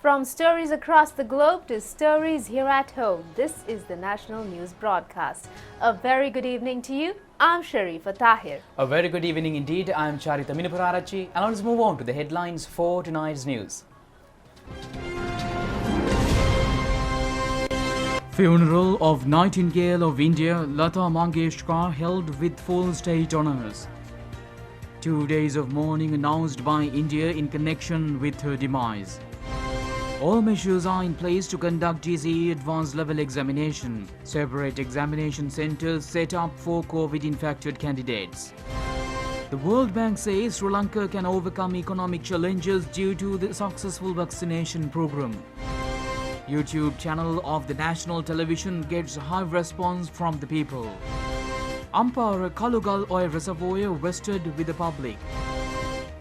From stories across the globe to stories here at home, this is the National News Broadcast. A very good evening to you. I'm Sharifa Tahir. A very good evening indeed. I'm Charita Minapurarachi. And let's move on to the headlines for tonight's news. Funeral of Nightingale of India, Lata Mangeshkar, held with full state honours. 2 days of mourning announced by India in connection with her demise. All measures are in place to conduct GCE advanced level examination. Separate examination centres set up for COVID-infected candidates. The World Bank says Sri Lanka can overcome economic challenges due to the successful vaccination program. YouTube channel of the national television gets high response from the people. Ampara Kulugala oil reservoir vested with the public.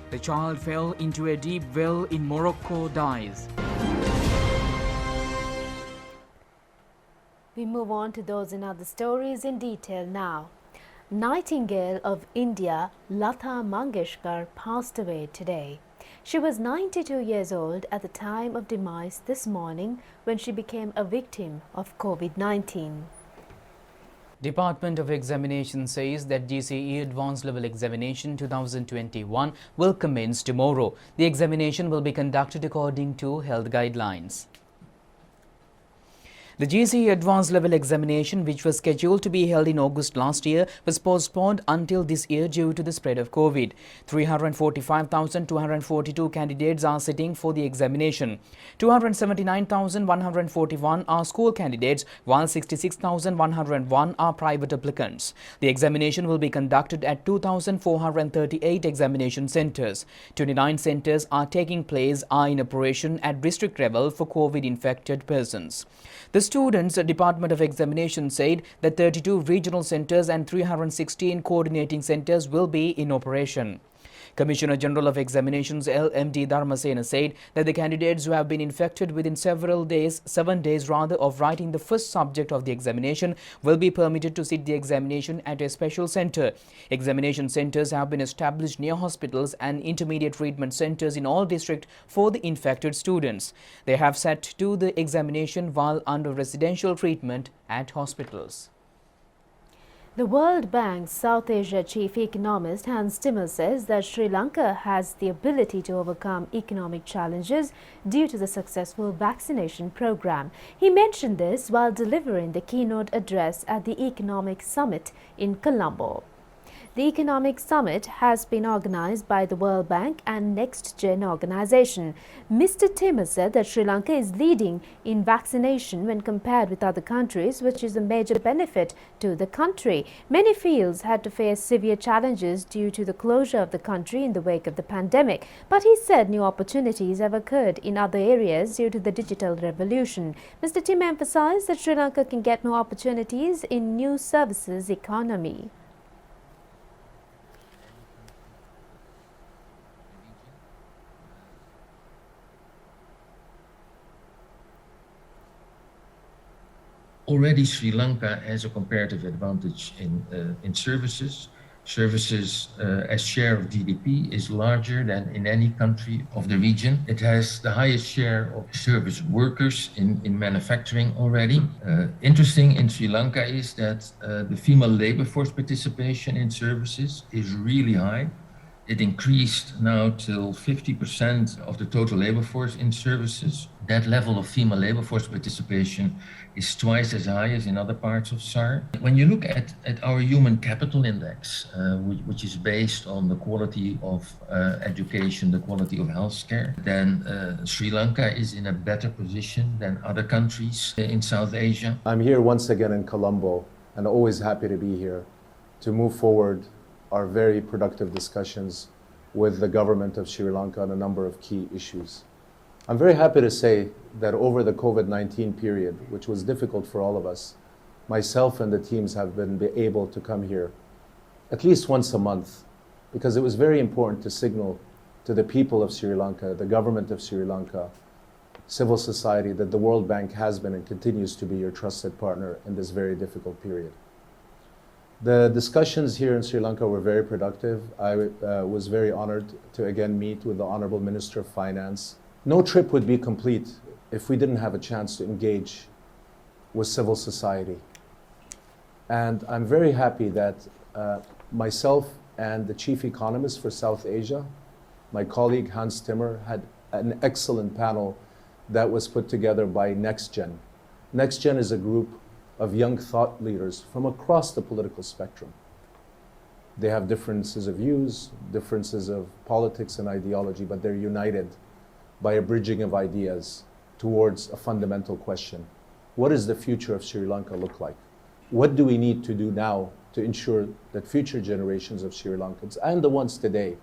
The child fell into a deep well in Morocco, dies. We move on to those and other stories in detail now. Nightingale of India, Lata Mangeshkar, passed away today. She was 92 years old at the time of demise this morning when she became a victim of COVID-19. Department of Examination says that GCE Advanced Level Examination 2021 will commence tomorrow. The examination will be conducted according to health guidelines. The GCE Advanced Level Examination, which was scheduled to be held in August last year, was postponed until this year due to the spread of COVID. 345,242 candidates are sitting for the examination. 279,141 are school candidates, while 66,101 are private applicants. The examination will be conducted at 2,438 examination centres. 29 centres are in operation at district level for COVID-infected persons. The students' Department of Examination said that 32 regional centres and 316 coordinating centres will be in operation. Commissioner General of Examinations LMD Dharmasena said that the candidates who have been infected within 7 days of writing the first subject of the examination will be permitted to sit the examination at a special centre. Examination centres have been established near hospitals and intermediate treatment centres in all districts for the infected students. They have sat to the examination while under residential treatment at hospitals. The World Bank's South Asia chief economist Hans Timmer says that Sri Lanka has the ability to overcome economic challenges due to the successful vaccination program. He mentioned this while delivering the keynote address at the Economic Summit in Colombo. The Economic Summit has been organized by the World Bank and Next Gen organization. Mr. Timmer said that Sri Lanka is leading in vaccination when compared with other countries, which is a major benefit to the country. Many fields had to face severe challenges due to the closure of the country in the wake of the pandemic. But he said new opportunities have occurred in other areas due to the digital revolution. Mr. Timmer emphasized that Sri Lanka can get more opportunities in new services economy. Already Sri Lanka has a comparative advantage in services. Services as share of GDP is larger than in any country of the region. It has the highest share of service workers in manufacturing already. Interesting in Sri Lanka is that the female labor force participation in services is really high. It increased now till 50% of the total labor force in services. That level of female labor force participation is twice as high as in other parts of SAR. When you look at our human capital index, which is based on the quality of education, the quality of healthcare, then Sri Lanka is in a better position than other countries in South Asia. I'm here once again in Colombo and always happy to be here to move forward our very productive discussions with the government of Sri Lanka on a number of key issues. I'm very happy to say that over the COVID-19 period, which was difficult for all of us, myself and the teams have been able to come here at least once a month because it was very important to signal to the people of Sri Lanka, the government of Sri Lanka, civil society, that the World Bank has been and continues to be your trusted partner in this very difficult period. The discussions here in Sri Lanka were very productive. I was very honored to again meet with the Honorable Minister of Finance No trip would be complete if we didn't have a chance to engage with civil society. And I'm very happy that myself and the chief economist for South Asia, my colleague Hans Timmer, had an excellent panel that was put together by NextGen. NextGen is a group of young thought leaders from across the political spectrum. They have differences of views, differences of politics and ideology, but they're united by a bridging of ideas towards a fundamental question. What does the future of Sri Lanka look like? What do we need to do now to ensure that future generations of Sri Lankans and the ones today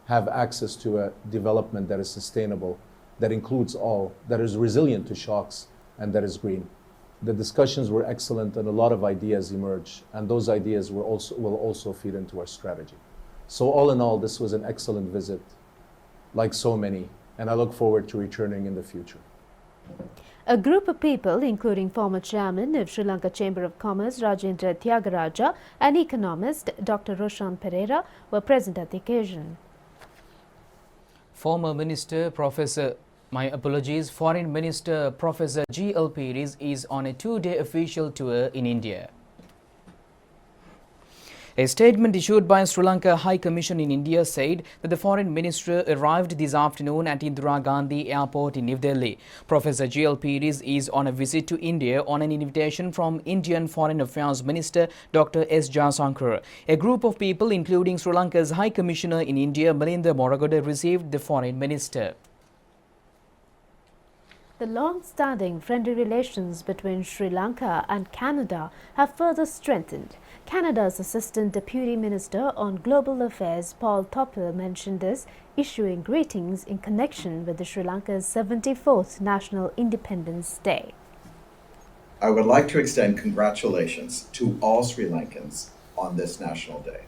have access to a development that is sustainable, that includes all, that is resilient to shocks, and that is green? The discussions were excellent and a lot of ideas emerged, and those ideas will also feed into our strategy. So all in all, this was an excellent visit, like so many, and I look forward to returning in the future. A group of people, including former chairman of Sri Lanka Chamber of Commerce Rajendra Tyagaraja and economist Dr. Roshan Pereira, were present at the occasion. Former Minister Foreign Minister Professor G.L. Pires is on a two-day official tour in India. A statement issued by Sri Lanka High Commission in India said that the Foreign Minister arrived this afternoon at Indira Gandhi Airport in New Delhi. Professor G.L. Pires is on a visit to India on an invitation from Indian Foreign Affairs Minister Dr. S. Jayasankar. A group of people, including Sri Lanka's High Commissioner in India, Melinda Morocco, received the Foreign Minister. The long-standing friendly relations between Sri Lanka and Canada have further strengthened. Canada's Assistant Deputy Minister on Global Affairs, Paul Topper, mentioned this, issuing greetings in connection with the Sri Lanka's 74th National Independence Day. I would like to extend congratulations to all Sri Lankans on this National Day.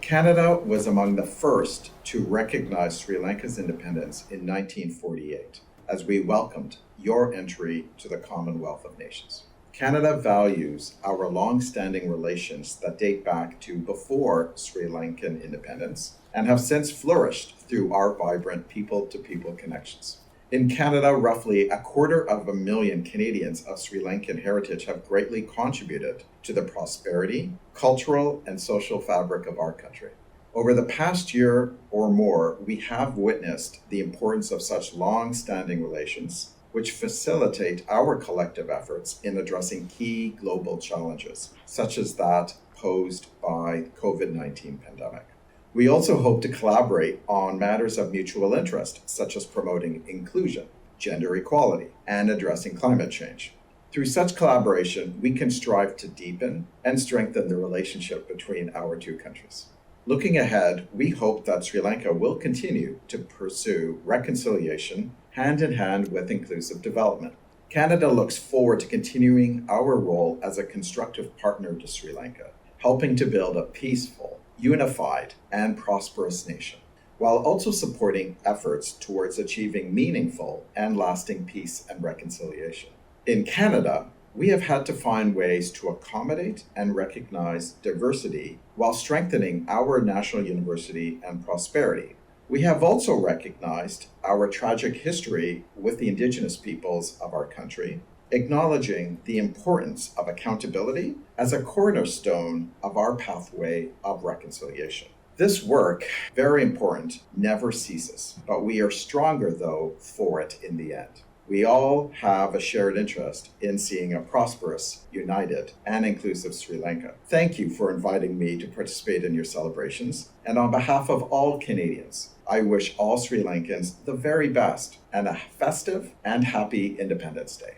Canada was among the first to recognize Sri Lanka's independence in 1948, as we welcomed your entry to the Commonwealth of Nations. Canada values our long-standing relations that date back to before Sri Lankan independence and have since flourished through our vibrant people-to-people connections. In Canada, roughly 250,000 Canadians of Sri Lankan heritage have greatly contributed to the prosperity, cultural, and social fabric of our country. Over the past year or more, we have witnessed the importance of such long-standing relations, which facilitate our collective efforts in addressing key global challenges, such as that posed by the COVID-19 pandemic. We also hope to collaborate on matters of mutual interest, such as promoting inclusion, gender equality, and addressing climate change. Through such collaboration, we can strive to deepen and strengthen the relationship between our two countries. Looking ahead, we hope that Sri Lanka will continue to pursue reconciliation hand in hand with inclusive development. Canada looks forward to continuing our role as a constructive partner to Sri Lanka, helping to build a peaceful, unified, and prosperous nation, while also supporting efforts towards achieving meaningful and lasting peace and reconciliation. In Canada, we have had to find ways to accommodate and recognize diversity while strengthening our national university and prosperity. We have also recognized our tragic history with the Indigenous peoples of our country, acknowledging the importance of accountability as a cornerstone of our pathway of reconciliation. This work, very important, never ceases, but we are stronger, though, for it in the end. We all have a shared interest in seeing a prosperous, united, and inclusive Sri Lanka. Thank you for inviting me to participate in your celebrations. And on behalf of all Canadians, I wish all Sri Lankans the very best and a festive and happy Independence Day.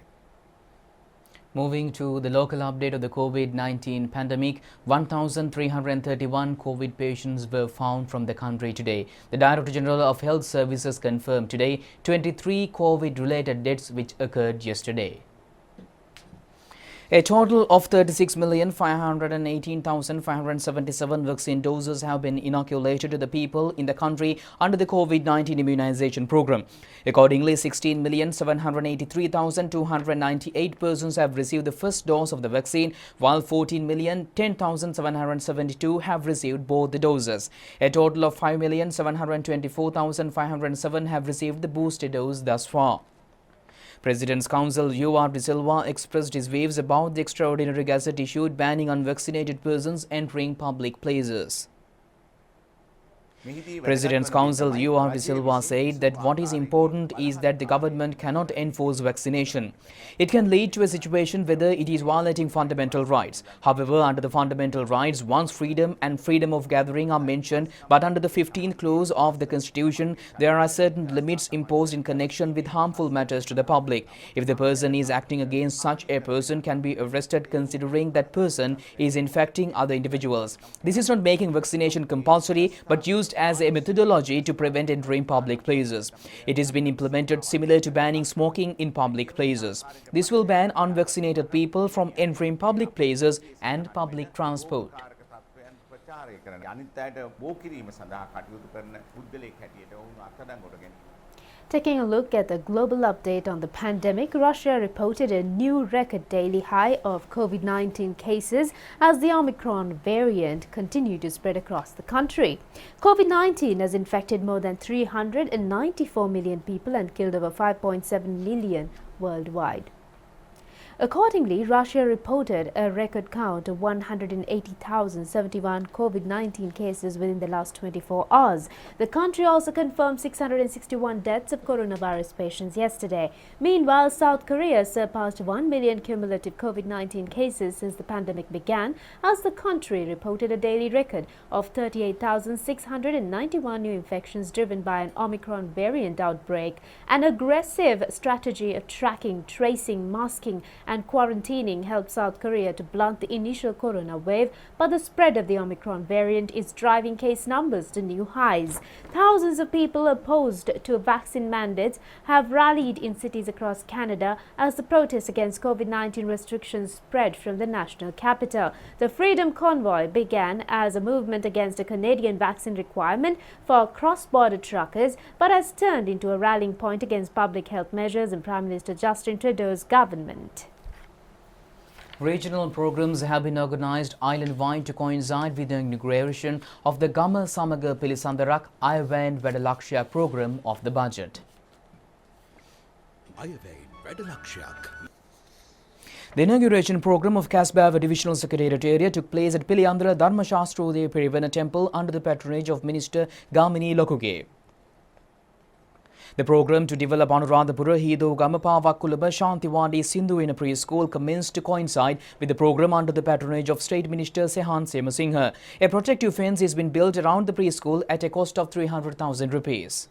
Moving to the local update of the COVID-19 pandemic, 1,331 COVID patients were found from the country today. The Director General of Health Services confirmed today 23 COVID-related deaths which occurred yesterday. A total of 36,518,577 vaccine doses have been inoculated to the people in the country under the COVID-19 immunization program. Accordingly, 16,783,298 persons have received the first dose of the vaccine, while 14,010,772 have received both the doses. A total of 5,724,507 have received the booster dose thus far. President's Counsel U.R. De Silva expressed his views about the extraordinary gazette issued banning unvaccinated persons entering public places. President's Counsel U.R. De Silva said that what is important is that the government cannot enforce vaccination. It can lead to a situation whether it is violating fundamental rights. However, under the fundamental rights, one's freedom and freedom of gathering are mentioned, but under the 15th clause of the Constitution, there are certain limits imposed in connection with harmful matters to the public. If the person is acting against such a person can be arrested considering that person is infecting other individuals. This is not making vaccination compulsory, but used as a methodology to prevent entering public places. It has been implemented similar to banning smoking in public places. This will ban unvaccinated people from entering public places and public transport. Taking a look at the global update on the pandemic, Russia reported a new record daily high of COVID-19 cases as the Omicron variant continued to spread across the country. COVID-19 has infected more than 394 million people and killed over 5.7 million worldwide. Accordingly, Russia reported a record count of 180,071 COVID-19 cases within the last 24 hours. The country also confirmed 661 deaths of coronavirus patients yesterday. Meanwhile, South Korea surpassed 1 million cumulative COVID-19 cases since the pandemic began, as the country reported a daily record of 38,691 new infections driven by an Omicron variant outbreak. An aggressive strategy of tracking, tracing, masking and quarantining helped South Korea to blunt the initial corona wave, but the spread of the Omicron variant is driving case numbers to new highs. Thousands of people opposed to vaccine mandates have rallied in cities across Canada as the protests against COVID-19 restrictions spread from the national capital. The Freedom Convoy began as a movement against a Canadian vaccine requirement for cross-border truckers, but has turned into a rallying point against public health measures in Prime Minister Justin Trudeau's government. Regional programs have been organized island-wide to coincide with the inauguration of the Gama Samaga Pilisandarak Ayavan Vedalaksha program of the budget. The inauguration program of Kasbah Divisional Secretariat area took place at Piliandra Dharmashastrodaya Pirivana Temple under the patronage of Minister Gamini Lokuge. The program to develop Anuradhapura Hido Gamapavakulaba Shantiwadi Sindhu in a preschool commenced to coincide with the program under the patronage of State Minister Sehan Semasinghe. A protective fence has been built around the preschool at a cost of 300,000 rupees.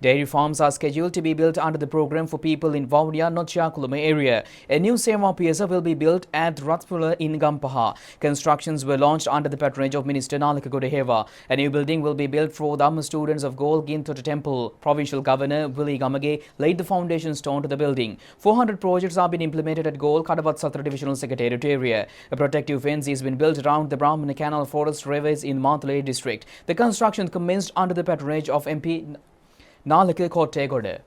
Dairy farms are scheduled to be built under the program for people in Vaudia, Nochiakulama area. A new Seva Piazza will be built at Rathpula in Gampaha. Constructions were launched under the patronage of Minister Nalika Godeheva. A new building will be built for the students of Gol Ginthota Temple. Provincial Governor Willie Gamage laid the foundation stone to the building. 400 projects have been implemented at Gol Kadavat Satra Divisional Secretariat area. A protective fence has been built around the Brahmana Canal Forest Rivers in Mandalay district. The construction commenced under the patronage of MP Nalika Kotegode.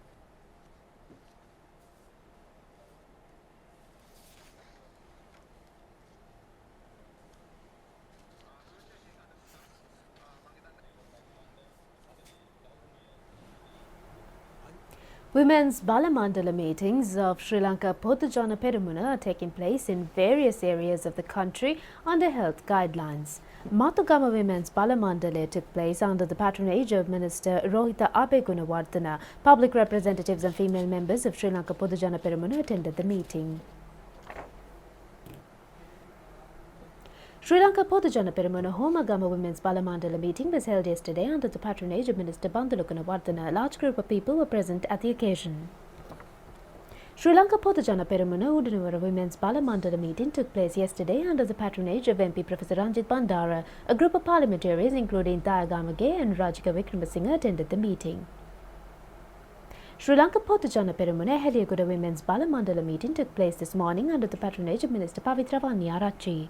Women's Balamandala meetings of Sri Lanka Podujana Peramuna are taking place in various areas of the country under health guidelines. Matugama Women's Balamandala took place under the patronage of Minister Rohita Abegunawardena. Public representatives and female members of Sri Lanka Podujana Peramuna attended the meeting. Sri Lanka Podujana Peramuna Homagama Women's Balamandala meeting was held yesterday under the patronage of Minister Bandulukunawardena. A large group of people were present at the occasion. Sri Lanka Podujana Peramuna Udunuvara Women's Balamandala meeting took place yesterday under the patronage of MP Professor Ranjit Bandara. A group of parliamentarians including Dayagamage and Rajika Wickramasinghe attended the meeting. Sri Lanka Potujana Perumuna Heliagoda Women's Balamandala meeting took place this morning under the patronage of Minister Pavitravani Arachchi.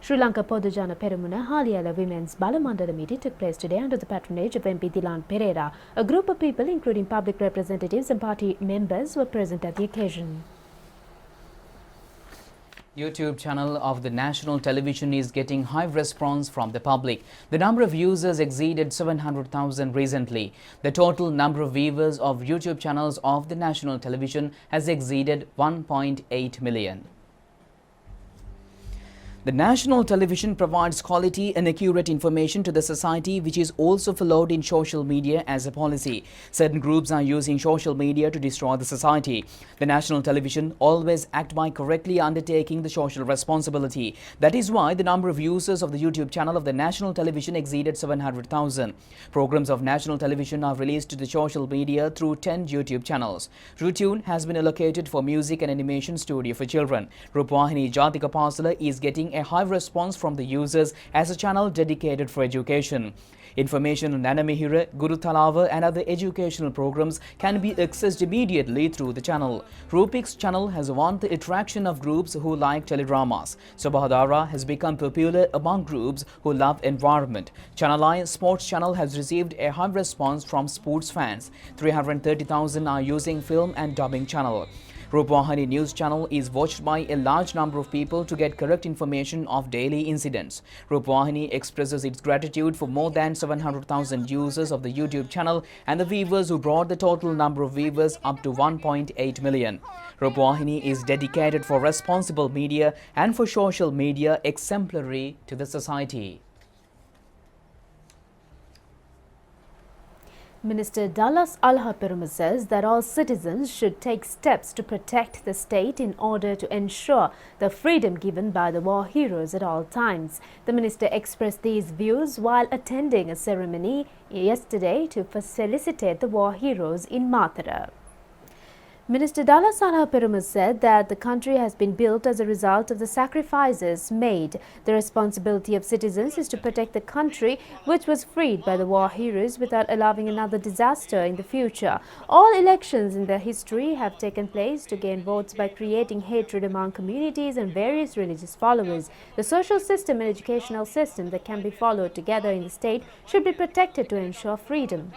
Sri Lanka Podujana Perumuna Haliyala Women's Balamandala meeting took place today under the patronage of MP Dilan Pereira. A group of people, including public representatives and party members, were present at the occasion. YouTube channel of the national television is getting high response from the public. The number of users exceeded 700,000 recently. The total number of viewers of YouTube channels of the national television has exceeded 1.8 million. The national television provides quality and accurate information to the society, which is also followed in social media as a policy. Certain groups are using social media to destroy the society. The national television always act by correctly undertaking the social responsibility. That is why the number of users of the YouTube channel of the national television exceeded 700,000. Programs of national television are released to the social media through 10 YouTube channels. Routine has been allocated for music and animation studio for children. Rupavahini Jatika Pasala is getting a high response from the users as a channel dedicated for education. Information on Nanamihira, Guru Talava and other educational programs can be accessed immediately through the channel. Rupik's channel has won the attraction of groups who like teledramas. Subhadara has become popular among groups who love environment. ChannelEye Sports channel has received a high response from sports fans. 330,000 are using film and dubbing channel. Rupavahini News channel is watched by a large number of people to get correct information of daily incidents. Rupavahini expresses its gratitude for more than 700,000 users of the YouTube channel and the viewers who brought the total number of viewers up to 1.8 million. Rupavahini is dedicated for responsible media and for social media exemplary to the society. Minister Dallas Alhaperuma says that all citizens should take steps to protect the state in order to ensure the freedom given by the war heroes at all times. The minister expressed these views while attending a ceremony yesterday to felicitate the war heroes in Mathura. Minister Dallas Alhaperuma said that the country has been built as a result of the sacrifices made. The responsibility of citizens is to protect the country which was freed by the war heroes without allowing another disaster in the future. All elections in their history have taken place to gain votes by creating hatred among communities and various religious followers. The social system and educational system that can be followed together in the state should be protected to ensure freedom.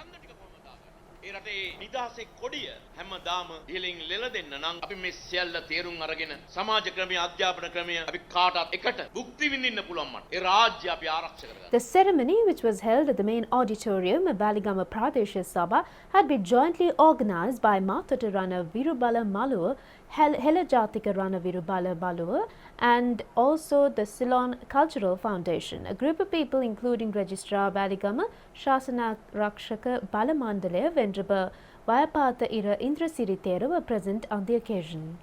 ඒ රටේ නිදහසේ කොඩිය හැමදාම ඉහළින් ලෙල දෙන්න නම් අපි මේ සියල්ල තේරුම් අරගෙන සමාජ ක්‍රමය අධ්‍යාපන ක්‍රමය අපි කාටත් එකට භුක්ති විඳින්න පුළුවන් මට. ඒ රාජ්‍ය අපි ආරක්ෂා කරගන්න. The ceremony, which was held at the main auditorium of Baligama Pradesh Sabha, had been jointly organized by Mathura Rana Virubala Maluwa, Hela Jatika Rana Virubala Baluwa and also the Ceylon Cultural Foundation. A group of people including Registrar Baligama, Shasana Rakshaka Balamandale, Venerable Vayapatha Ira Indrasiri Thera were present on the occasion.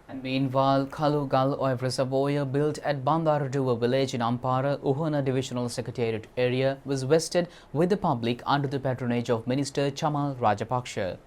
And meanwhile, Kulugala oil reservoir built at Bandaradua village in Ampara, Uhana Divisional Secretariat area was vested with the public under the patronage of Minister Chamal Rajapaksa.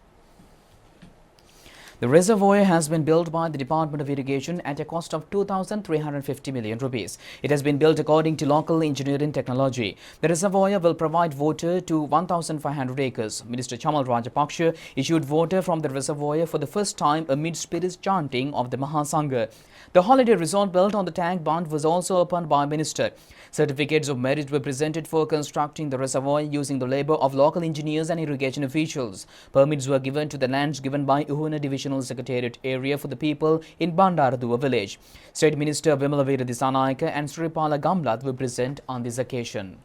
The reservoir has been built by the Department of Irrigation at a cost of 2,350 million rupees. It has been built according to local engineering technology. The reservoir will provide water to 1,500 acres. Minister Chamal Rajapaksa issued water from the reservoir for the first time amid spirits chanting of the Mahasangha. The holiday resort built on the tank bund was also opened by Minister. Certificates of merit were presented for constructing the reservoir using the labour of local engineers and irrigation officials. Permits were given to the lands given by Uhuna Divisional Secretariat area for the people in Bandaradua village. State Minister Vimalavira Dissanayaka and Sripala Gamlat were present on this occasion.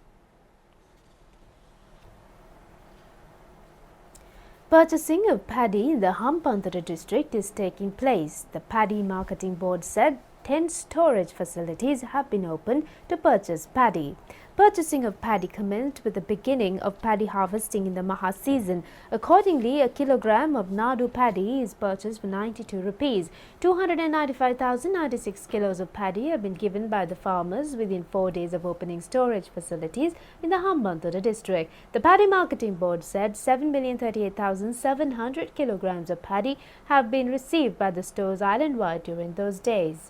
Purchasing of paddy in the Hampantara district is taking place. The Paddy Marketing Board said 10 storage facilities have been opened to purchase paddy. Purchasing of paddy commenced with the beginning of paddy harvesting in the Maha season. Accordingly, a kilogram of Nadu paddy is purchased for 92 rupees. 295,096 kilos of paddy have been given by the farmers within 4 days of opening storage facilities in the Hambantota district. The Paddy Marketing Board said 7,038,700 kilograms of paddy have been received by the stores island-wide during those days.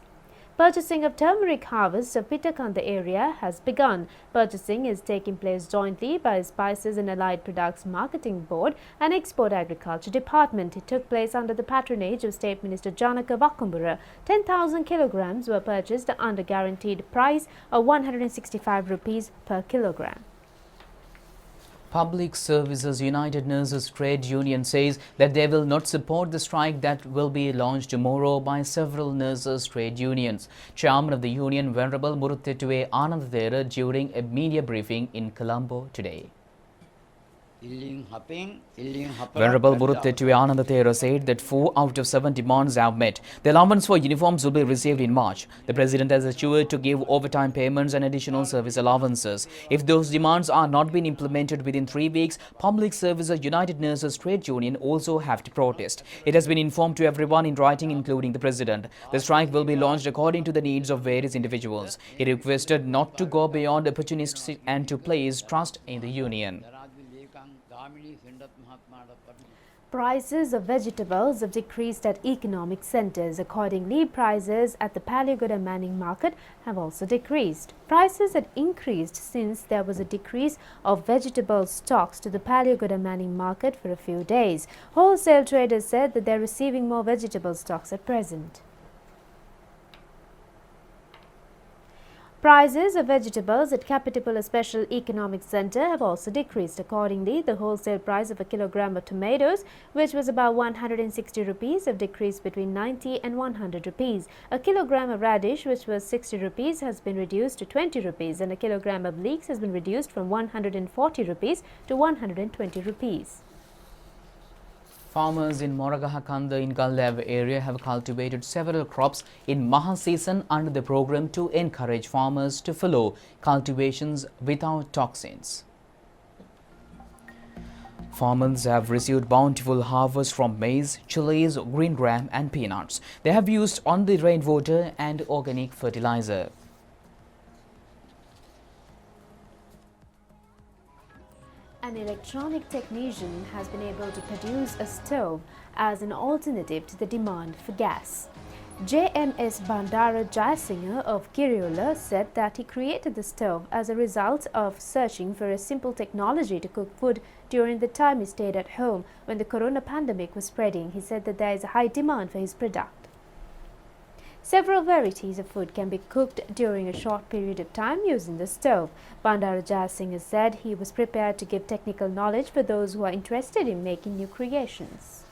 Purchasing of turmeric harvest of Pitakanda area has begun. Purchasing is taking place jointly by Spices and Allied Products Marketing Board and Export Agriculture Department. It took place under the patronage of State Minister Janaka Vakumbura. 10,000 kilograms were purchased under guaranteed price of 165 rupees per kilogram. Public Services United Nurses Trade Union says that they will not support the strike that will be launched tomorrow by several nurses trade unions. Chairman of the union, Venerable Muruthettuwe Anandathera, during a media briefing in Colombo today. Venerable Muruthettuwe Anandathera said that 4 out of 7 demands have met. The allowance for uniforms will be received in March. The President has assured to give overtime payments and additional service allowances. If those demands are not being implemented within 3 weeks, Public Services United Nurses Trade Union also have to protest. It has been informed to everyone in writing, including the President. The strike will be launched according to the needs of various individuals. He requested not to go beyond opportunists and to place trust in the union. Prices of vegetables have decreased at economic centres. Accordingly, prices at the Palagoda Manning market have also decreased. Prices had increased since there was a decrease of vegetable stocks to the Palagoda Manning market for a few days. Wholesale traders said that they are receiving more vegetable stocks at present. Prices of vegetables at Kapitipula Special Economic Centre have also decreased. Accordingly, the wholesale price of a kilogram of tomatoes, which was about 160 rupees, have decreased between 90 and 100 rupees. A kilogram of radish, which was 60 rupees, has been reduced to 20 rupees, and a kilogram of leeks has been reduced from 140 rupees to 120 rupees. Farmers in Moragahakanda in Gallev area have cultivated several crops in Maha season under the program to encourage farmers to follow cultivations without toxins. Farmers have received bountiful harvest from maize, chilies, green gram and peanuts. They have used on the rainwater and organic fertilizer. An electronic technician has been able to produce a stove as an alternative to the demand for gas. JMS Bandara Jayasinghe of Kiriola said that he created the stove as a result of searching for a simple technology to cook food during the time he stayed at home when the corona pandemic was spreading. He said that there is a high demand for his product. Several varieties of food can be cooked during a short period of time using the stove. Bandara Jayasinghe said he was prepared to give technical knowledge for those who are interested in making new creations.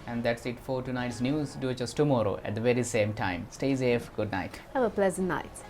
And that's it for tonight's news. Do it just tomorrow at the very same time. Stay safe. Good night. Have a pleasant night.